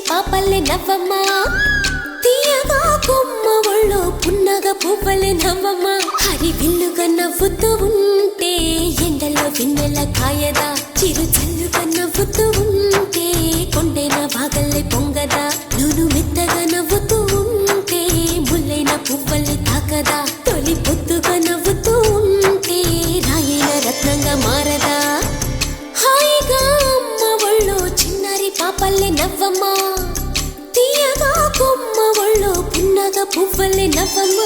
పాపల్లే నవ్వమ్మ తీయగా కొమ్మ ఒళ్ళో పున్నగా పువ్వలే నవ్వమ్మ హరి విల్లుగా నవ్వుతూ ఉంటే ఎండలో వెన్నెల కాయదా చిరు చల్లుగా నవ్వుతూ ఉంటే కొండైన భాగల్లే పొంగదా నూను మెత్తగా నవ్వుతూ ఉంటే ముల్లైన పువ్వల్ని తాకదా తొలి పొద్దుగా నవ్వుతూ ఉంటే రాయైన రత్నంగా మారదా హాయిగా అమ్మ ఒళ్ళో చిన్నారి పాపల్లే నవ్వమ్మ తీయగా కొమ్మ ఒళ్ళో పున్నగా పువ్వలే నవ్వమ్మ